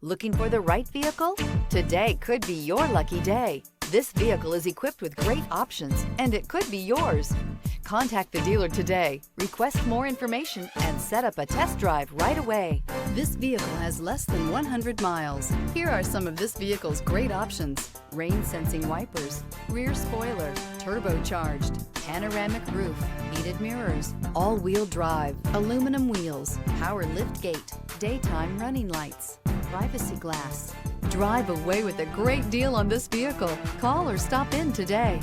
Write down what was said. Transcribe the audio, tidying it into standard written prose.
Looking for the right vehicle? Today could be your lucky day. This vehicle is equipped with great options, and it could be yours. Contact the dealer today, request more information, and set up a test drive right away. This vehicle has less than 100 miles. Here are some of this vehicle's great options: rain-sensing wipers, rear spoiler, turbocharged, panoramic roof, heated mirrors, all-wheel drive, aluminum wheels, power liftgate, daytime running lights, privacy glass. Drive away with a great deal on this vehicle. Call or stop in today.